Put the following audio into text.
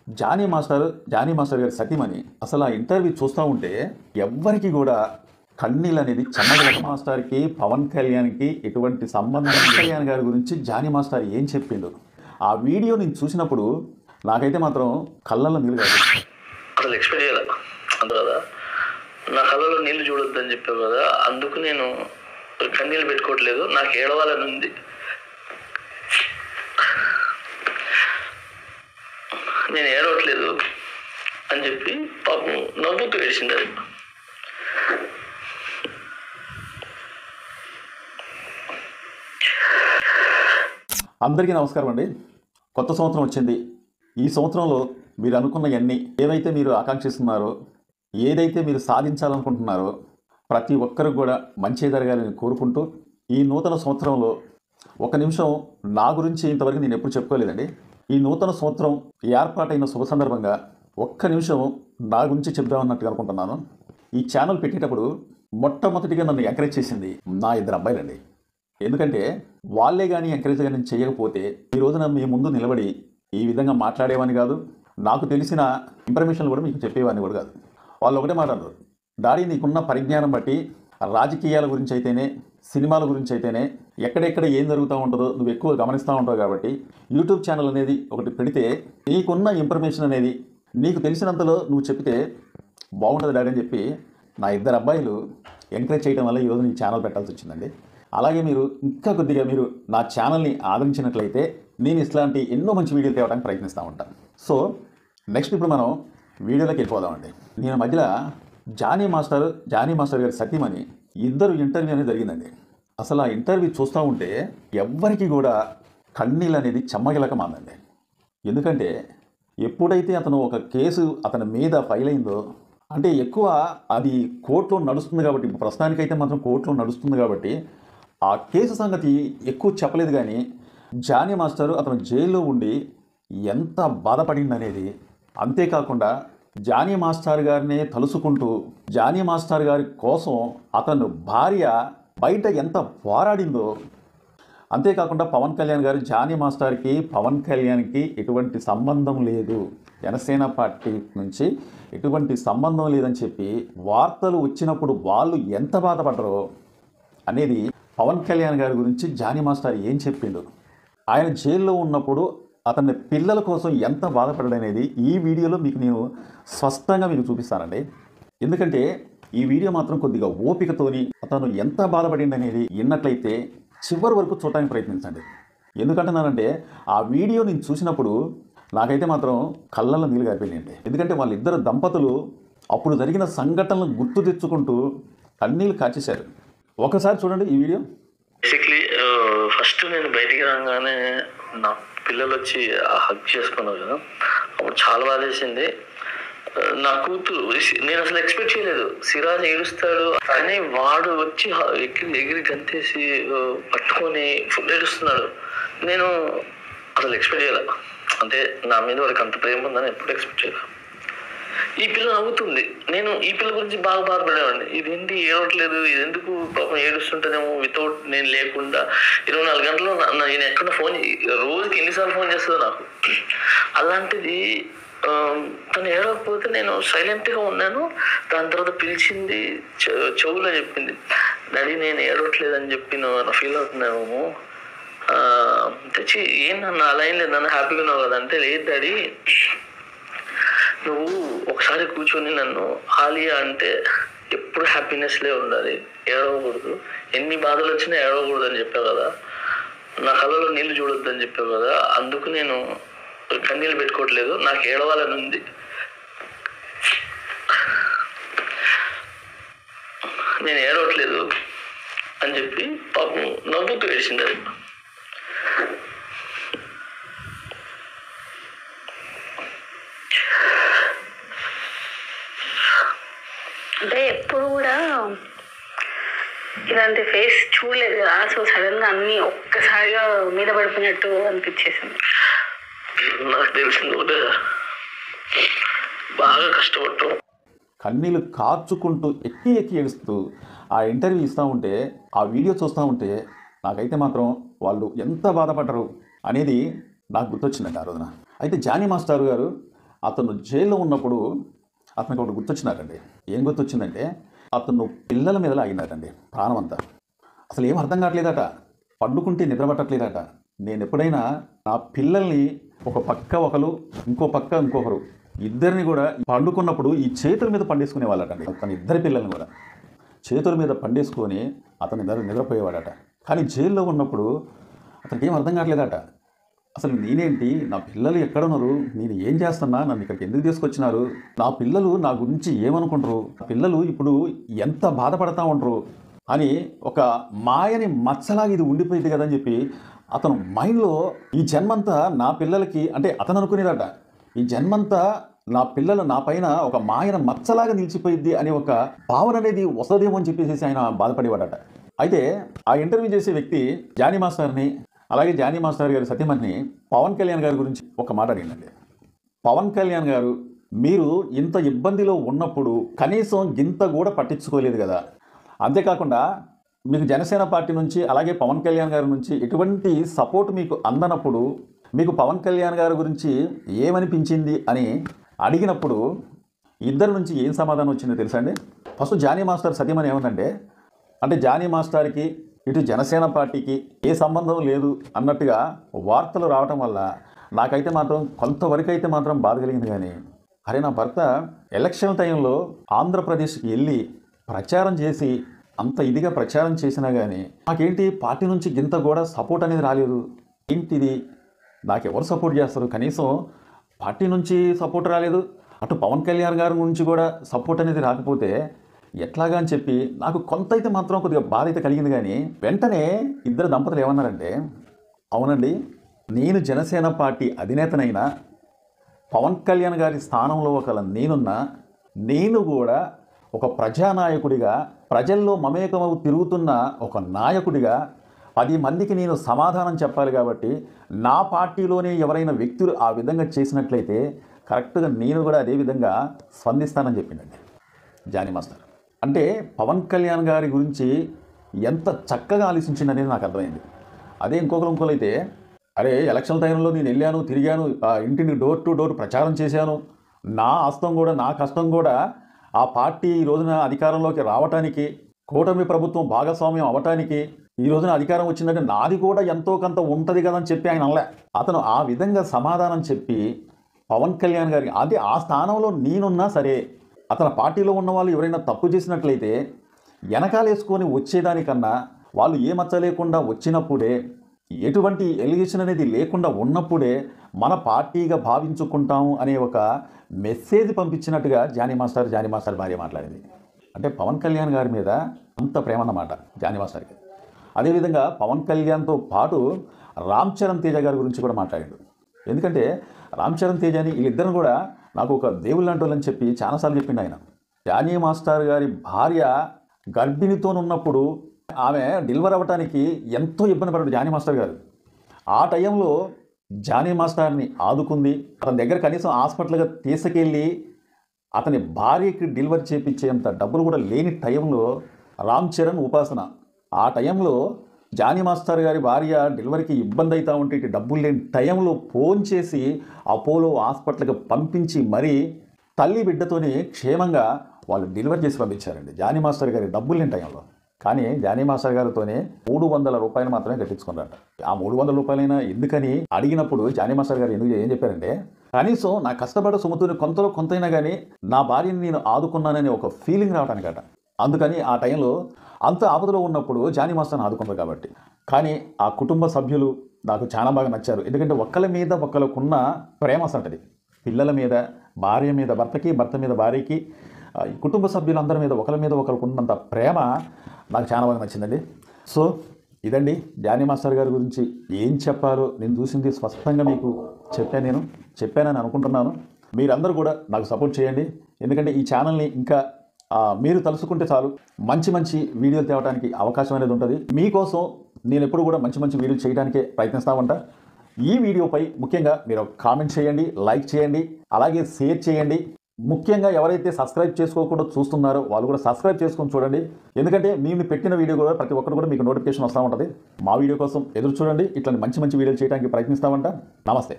Johnny master గారి సతీమణి అసలు ఆ ఇంటర్వ్యూ చూస్తూ ఉంటే ఎవ్వరికి కూడా కన్నీళ్ళు అనేది చెమ్మగిలక. మాస్టర్కి పవన్ కళ్యాణ్కి ఎటువంటి సంబంధం? కళ్యాణ్ గారి గురించి జానీ మాస్టర్ ఏం చెప్పిండు ఆ వీడియో నేను చూసినప్పుడు నాకైతే మాత్రం కళ్ళల్లో నీళ్ళు కాదు. అసలు ఎక్స్పెక్ట్ చేయాలి అంత కదా, నా కళ్ళలో నీళ్ళు చూడొద్దని చెప్పావు కదా, అందుకు నేను కన్నీళ్ళు పెట్టుకోవట్లేదు, నాకు ఏడవాలని ఉంది. నేను ఏడవట్లేదు అని చెప్పి పాపం నవ్వుతూ ఏడిచింది. అది అందరికీ నమస్కారం అండి. కొత్త సంవత్సరం వచ్చింది. ఈ సంవత్సరంలో మీరు అనుకున్నవన్నీ ఏవైతే మీరు ఆకాంక్షిస్తున్నారో, ఏదైతే మీరు సాధించాలనుకుంటున్నారో ప్రతి ఒక్కరికి కూడా మంచి జరగాలని కోరుకుంటూ, ఈ నూతన సంవత్సరంలో ఒక నిమిషం నా గురించి ఇంతవరకు నేను ఎప్పుడు చెప్పుకోలేదండి. ఈ నూతన సంవత్సరం ఏర్పాటైన శుభ సందర్భంగా ఒక్క నిమిషం నా గురించి చెప్దామన్నట్టుగా అనుకుంటున్నాను. ఈ ఛానల్ పెట్టేటప్పుడు మొట్టమొదటిగా నన్ను ఎంకరేజ్ చేసింది నా ఇద్దరు అబ్బాయిలండి. ఎందుకంటే వాళ్ళే కానీ ఎంకరేజ్ కానీ చేయకపోతే ఈ రోజున మీ ముందు నిలబడి ఈ విధంగా మాట్లాడేవాని కాదు, నాకు తెలిసిన ఇన్ఫర్మేషన్ కూడా మీకు చెప్పేవాడిని కూడా కాదు. వాళ్ళు ఒకటే మాట్లాడరు, డాడీ నీకున్న పరిజ్ఞానం బట్టి రాజకీయాల గురించి అయితేనే, సినిమాల గురించి అయితేనే, ఎక్కడెక్కడ ఏం జరుగుతూ ఉంటుందో నువ్వు ఎక్కువ గమనిస్తూ ఉంటావు కాబట్టి యూట్యూబ్ ఛానల్ అనేది ఒకటి పెడితే నీకున్న ఇన్ఫర్మేషన్ అనేది నీకు తెలిసినంతలో నువ్వు చెప్తే బాగుంటుంది డాడీ అని చెప్పి నా ఇద్దరు అబ్బాయిలు ఎంకరేజ్ చేయడం వల్ల ఈరోజు నీ ఛానల్ పెట్టాల్సి వచ్చిందండి. అలాగే మీరు ఇంకా కొద్దిగా మీరు నా ఛానల్ని ఆదరించినట్లయితే నేను ఇట్లాంటి ఎన్నో మంచి వీడియోలు తేవడానికి ప్రయత్నిస్తూ ఉంటాను. సో నెక్స్ట్ ఇప్పుడు మనం వీడియోలోకి వెళ్ళిపోదామండి. నేను మధ్యలో జానీ మాస్టర్ గారి సతీమణి ఇద్దరు ఇంటర్వ్యూ అనేది జరిగిందండి. అసలు ఆ ఇంటర్వ్యూ చూస్తూ ఉంటే ఎవ్వరికి కూడా కన్నీళ్ళు అనేది చెమ్మగిలక మాందండి. ఎందుకంటే ఎప్పుడైతే అతను ఒక కేసు అతని మీద ఫైల్ అయిందో, అంటే ఎక్కువ అది కోర్టులో నడుస్తుంది కాబట్టి, ప్రస్తుతానికైతే మాత్రం కోర్టులో నడుస్తుంది కాబట్టి ఆ కేసు సంగతి ఎక్కువ చెప్పలేదు. కానీ జానీ మాస్టర్ అతను జైల్లో ఉండి ఎంత బాధపడిందనేది, అంతేకాకుండా జానీ మాస్టర్ గారినే తలుసుకుంటూ జానీ మాస్టర్ గారి కోసం అతను భార్య బయట ఎంత పోరాడిందో, అంతేకాకుండా పవన్ కళ్యాణ్ గారు జానీ మాస్టర్కి పవన్ కళ్యాణ్కి ఎటువంటి సంబంధం లేదు, జనసేన పార్టీ నుంచి ఎటువంటి సంబంధం లేదని చెప్పి వార్తలు వచ్చినప్పుడు వాళ్ళు ఎంత బాధపడ్డారో అనేది, పవన్ కళ్యాణ్ గారి గురించి జానీ మాస్టర్ ఏం చెప్పిండు, ఆయన జైల్లో ఉన్నప్పుడు అతని పిల్లల కోసం ఎంత బాధపడ్డాడనేది ఈ వీడియోలో మీకు నేను స్పష్టంగా మీకు చూపిస్తానండి. ఎందుకంటే ఈ వీడియో మాత్రం కొద్దిగా ఓపికతోని అతను ఎంత బాధపడిందనేది విన్నట్లయితే చివరి వరకు చూడటానికి ప్రయత్నించండి. ఎందుకంటున్నానంటే ఆ వీడియో నేను చూసినప్పుడు నాకైతే మాత్రం కళ్ళల్లో నీళ్ళు గారిపోయిందండి. ఎందుకంటే వాళ్ళిద్దరు దంపతులు అప్పుడు జరిగిన సంఘటనలు గుర్తు తెచ్చుకుంటూ కన్నీళ్ళు కాచేశారు. ఒకసారి చూడండి ఈ వీడియో. బేసిక్లీ ఫస్ట్ నేను బయటికి రాగానే నా పిల్లలు వచ్చి హగ్ చేసుకున్నారు కదా, అప్పుడు చాలా బాధ వేసింది. నా కూతురు, నేను అసలు ఎక్స్పెక్ట్ చేయలేదు సిరాజ్ ఏడుస్తాడు అని, వాడు వచ్చి ఎగిరి గంతేసి పట్టుకొని ఫుల్ ఏడుస్తున్నాడు. నేను అసలు ఎక్స్పెక్ట్ చేయలే, అంటే నా మీద వాడికి అంత ప్రేమ ఉందని ఎప్పుడు ఎక్స్పెక్ట్ చేయలే. ఈ పిల్ల నవ్వుతుంది, నేను ఈ పిల్ల గురించి బాగా బాధపడేవాడిని. ఇదేంటి ఏడవట్లేదు, ఇది ఎందుకు పాపం ఏడుస్తుంటేనేమో వితౌట్ నేను లేకుండా 24 గంటలు నేను ఎక్కడ ఫోన్, రోజుకి ఎన్నిసార్లు ఫోన్ చేస్తుందో నాకు. అలాంటిది తను ఏడవకపోతే నేను సైలెంట్గా ఉన్నాను. దాని తర్వాత పిలిచింది, చెవులో చెప్పింది, డాడీ నేను ఏడవట్లేదు అని చెప్పి నువ్వు ఫీల్ అవుతున్నావు తెచ్చి, ఏంటన్నా అలా ఏం లేదు నన్ను హ్యాపీగా ఉన్నావు కదా అంటే, లేదు డాడీ నువ్వు ఒకసారి కూర్చొని నన్ను ఆలియా అంటే ఎప్పుడు హ్యాపీనెస్లే ఉండాలి, ఏడవకూడదు, ఎన్ని బాధలు వచ్చినా ఏడవకూడదు అని చెప్పావు కదా, నా కళ్ళలో నీళ్ళు చూడొద్దు అని చెప్పావు కదా, అందుకు నేను కన్నీళ్ళు పెట్టుకోవట్లేదు, నాకు ఏడవాలని ఉంది. నేను ఏడవట్లేదు అని చెప్పి పాపం నవ్వుతూ ఏడిచింది. అది అంటే ఎప్పుడు కూడా ఇలాంటి ఫేస్ చూడలేదు కదా, సో సడన్ గా అన్ని ఒక్కసారిగా మీద పడిపోయినట్టు అనిపించేసింది. నాకు తెలిసింది కూడా బాగా కష్టపడతాం. కన్నీళ్ళు కార్చుకుంటూ ఎక్కి ఏడుస్తూ ఆ ఇంటర్వ్యూ ఇస్తూ ఉంటే, ఆ వీడియో చూస్తూ ఉంటే నాకైతే మాత్రం వాళ్ళు ఎంత బాధపడ్డారు అనేది నాకు గుర్తొచ్చిందండి ఆ రోజున. అయితే జానీ మాస్టర్ గారు అతను జైల్లో ఉన్నప్పుడు అతనికి ఒకటి గుర్తొచ్చినారండి. ఏం గుర్తొచ్చిందంటే అతను పిల్లల మీద లాగినారండి ప్రాణం అంతా. అసలు ఏం అర్థం కావట్లేదట, పండుకుంటే నిద్ర పట్టట్లేదట. నేను ఎప్పుడైనా నా పిల్లల్ని ఒక పక్క ఒకరు ఇంకో పక్క ఇంకొకరు ఇద్దరిని కూడా పండుకున్నప్పుడు ఈ చేతుల మీద పండేసుకునే వాళ్ళటండి. తన ఇద్దరి పిల్లల్ని కూడా చేతుల మీద పండేసుకొని అతను నిద్రపోయేవాడట. కానీ జైల్లో ఉన్నప్పుడు అతనికి ఏం అర్థం కావట్లేదట. అసలు నేనేంటి, నా పిల్లలు ఎక్కడున్నారు, నేను ఏం చేస్తున్నా, నన్ను ఇక్కడికి ఎందుకు తీసుకొచ్చినారు, నా పిల్లలు నా గురించి ఏమనుకుంటారు, పిల్లలు ఇప్పుడు ఎంత బాధపడతా ఉంటారు అని ఒక మాయని మచ్చలాగా ఇది ఉండిపోయింది కదని చెప్పి అతను మైండ్లో ఈ జన్మంతా నా పిల్లలకి, అంటే అతను అనుకునేదట ఈ జన్మంతా నా పిల్లలు నా పైన ఒక మాయన మచ్చలాగా నిలిచిపోయిద్ది అనే ఒక భావన అనేది వస్తుందేమో అని చెప్పేసి ఆయన బాధపడేవాడట. అయితే ఆ ఇంటర్వ్యూ చేసే వ్యక్తి జానీ మాస్టర్ని, అలాగే జానీ మాస్టర్ గారి సతీమణిని పవన్ కళ్యాణ్ గారి గురించి ఒక మాట అడిగిందండి. పవన్ కళ్యాణ్ గారు, మీరు ఇంత ఇబ్బందిలో ఉన్నప్పుడు కనీసం గింత కూడా పట్టించుకోలేదు కదా, అంతేకాకుండా మీకు జనసేన పార్టీ నుంచి అలాగే పవన్ కళ్యాణ్ గారి నుంచి ఎటువంటి సపోర్ట్ మీకు అందనప్పుడు మీకు పవన్ కళ్యాణ్ గారి గురించి ఏమనిపించింది అని అడిగినప్పుడు ఇద్దరి నుంచి ఏం సమాధానం వచ్చిందో తెలుసా అండి? ఫస్ట్ జానీ మాస్టర్ సతీమణి ఏమందంటే, అంటే జానీ మాస్టర్కి ఇటు జనసేన పార్టీకి ఏ సంబంధం లేదు అన్నట్టుగా వార్తలు రావటం వల్ల నాకైతే మాత్రం కొంతవరకు అయితే మాత్రం బాధ కలిగింది. కానీ అరే, నా భర్త ఎలక్షన్ టైంలో ఆంధ్రప్రదేశ్కి వెళ్ళి ప్రచారం చేసి అంత ఇదిగా ప్రచారం చేసినా కానీ నాకేంటి పార్టీ నుంచి గింత కూడా సపోర్ట్ అనేది రాలేదు, ఏంటిది, నాకెవరు సపోర్ట్ చేస్తారు, కనీసం పార్టీ నుంచి సపోర్ట్ రాలేదు, అటు పవన్ కళ్యాణ్ గారి నుంచి కూడా సపోర్ట్ అనేది రాకపోతే ఎట్లాగా అని చెప్పి నాకు కొంత అయితే మాత్రం కొద్దిగా బాధ అయితే కలిగింది. కానీ వెంటనే ఇద్దరు దంపతులు ఏమన్నారంటే, అవునండి, నేను జనసేన పార్టీ అధినేతనైనా పవన్ కళ్యాణ్ గారి స్థానంలో ఒకవేళ నేనున్నా, నేను కూడా ఒక ప్రజానాయకుడిగా ప్రజల్లో మమేకమవు తిరుగుతున్న ఒక నాయకుడిగా 10 మందికి నేను సమాధానం చెప్పాలి కాబట్టి నా పార్టీలోనే ఎవరైనా వ్యక్తులు ఆ విధంగా చేసినట్లయితే కరెక్ట్గా నేను కూడా అదే విధంగా స్పందిస్తానని చెప్పిందండి జానీ మాస్టర్. అంటే పవన్ కళ్యాణ్ గారి గురించి ఎంత చక్కగా ఆలోచించిందనేది నాకు అర్థమైంది. అదే ఇంకొకరు అయితే, అరే ఎలక్షన్ టైంలో నేను వెళ్ళాను, తిరిగాను, ఇంటిని డోర్ టు డోర్ ప్రచారం చేశాను, నా హస్తం కూడా నా కష్టం కూడా ఆ పార్టీ ఈ రోజున అధికారంలోకి రావటానికి, కూటమి ప్రభుత్వం భాగస్వామ్యం అవ్వటానికి, ఈ రోజున అధికారం వచ్చిందంటే నాది కూడా ఎంతో కొంత ఉంటుంది కదని చెప్పి ఆయన అనలే. అతను ఆ విధంగా సమాధానం చెప్పి పవన్ కళ్యాణ్ గారికి, అది ఆ స్థానంలో నేనున్నా సరే అతని పార్టీలో ఉన్న వాళ్ళు ఎవరైనా తప్పు చేసినట్లయితే వెనకాలేసుకొని వచ్చేదానికన్నా వాళ్ళు ఏ మచ్చ లేకుండా వచ్చినప్పుడే, ఎటువంటి ఎలిగేషన్ అనేది లేకుండా ఉన్నప్పుడే మన పార్టీగా భావించుకుంటాము అనే ఒక మెసేజ్ పంపించినట్టుగా జానీ మాస్టర్ భార్య మాట్లాడింది. అంటే పవన్ కళ్యాణ్ గారి మీద అంత ప్రేమ అన్నమాట జానీ మాస్టర్కి. అదేవిధంగా పవన్ కళ్యాణ్తో పాటు రామ్ చరణ్ తేజ గారి గురించి కూడా మాట్లాడాడు. ఎందుకంటే రామ్ చరణ్ తేజని వీళ్ళిద్దరిని కూడా నాకు ఒక దేవుళ్ళ లాంటి వాళ్ళని చెప్పి చాలాసార్లు చెప్పిండు ఆయన. జానీ మాస్టర్ గారి భార్య గర్భిణితో ఉన్నప్పుడు ఆమె డెలివరీ అవ్వటానికి ఎంతో ఇబ్బంది పడ్డాడు జానీ మాస్టర్ గారు. ఆ టైంలో జానీ మాస్టర్ని ఆదుకుంది, అతని దగ్గర కనీసం హాస్పిటల్గా తీసుకెళ్ళి అతని భార్యకి డెలివరీ చేయించేంత డబ్బులు కూడా లేని టైంలో రామ్ చరణ్ ఉపాసన, ఆ టైంలో జానీ మాస్టర్ గారి భార్య డెలివరీకి ఇబ్బంది అవుతూ ఉంటే ఇటు డబ్బులు లేని టైంలో ఫోన్ చేసి అపోలో హాస్పిటల్కి పంపించి మరీ తల్లి బిడ్డతోని క్షేమంగా వాళ్ళు డెలివరీ చేసి పంపించారండి జానీ మాస్టర్ గారి డబ్బులు లేని టైంలో. కానీ జానీ మాస్టర్ గారితోనే 300 రూపాయలు మాత్రమే కట్టించుకున్నారట. ఆ 300 రూపాయలైనా ఎందుకని అడిగినప్పుడు జానీ మాస్టర్ గారు ఏం చెప్పారంటే, కనీసం నా కష్టపడ్డ సొమ్ముతోని కొంతలో కొంతైనా కానీ నా భార్యని నేను ఆదుకున్నానని ఒక ఫీలింగ్ రావడానికట. అందుకని ఆ టైంలో అంత ఆపదలో ఉన్నప్పుడు జానీ మాస్టర్ని ఆదుకున్నారు కాబట్టి. కానీ ఆ కుటుంబ సభ్యులు నాకు చాలా బాగా నచ్చారు. ఎందుకంటే ఒక్కరి మీద ఒక్కరికున్న ప్రేమ అసంటది. పిల్లల మీద, భార్య మీద భర్తకి, భర్త మీద భార్యకి, కుటుంబ సభ్యులందరి మీద ఒకరి మీద ఒకరికి ఉన్నంత ప్రేమ నాకు చాలా బాగా నచ్చిందండి. సో ఇదండి జానీ మాస్టర్ గారి గురించి ఏం చెప్పాలో నేను చూసింది స్పష్టంగా మీకు చెప్పానని అనుకుంటున్నాను. మీరందరూ కూడా నాకు సపోర్ట్ చేయండి. ఎందుకంటే ఈ ఛానల్ని ఇంకా మీరు తలుసుకుంటే చాలు మంచి మంచి వీడియోలు తేవడానికి అవకాశం అనేది ఉంటుంది. మీకోసం నేను ఎప్పుడు కూడా మంచి మంచి వీడియోలు చేయడానికే ప్రయత్నిస్తూ ఉంటా. ఈ వీడియోపై ముఖ్యంగా మీరు కామెంట్ చేయండి, లైక్ చేయండి, అలాగే షేర్ చేయండి. ముఖ్యంగా ఎవరైతే సబ్స్క్రైబ్ చేసుకోకుండా చూస్తున్నారో వాళ్ళు కూడా సబ్స్క్రైబ్ చేసుకొని చూడండి. ఎందుకంటే మేము పెట్టిన వీడియో కూడా ప్రతి ఒక్కరు కూడా మీకు నోటిఫికేషన్ వస్తూ ఉంటుంది. మా వీడియో కోసం ఎదురు చూడండి. ఇట్లాంటి మంచి మంచి వీడియోలు చేయడానికి ప్రయత్నిస్తామంట. నమస్తే.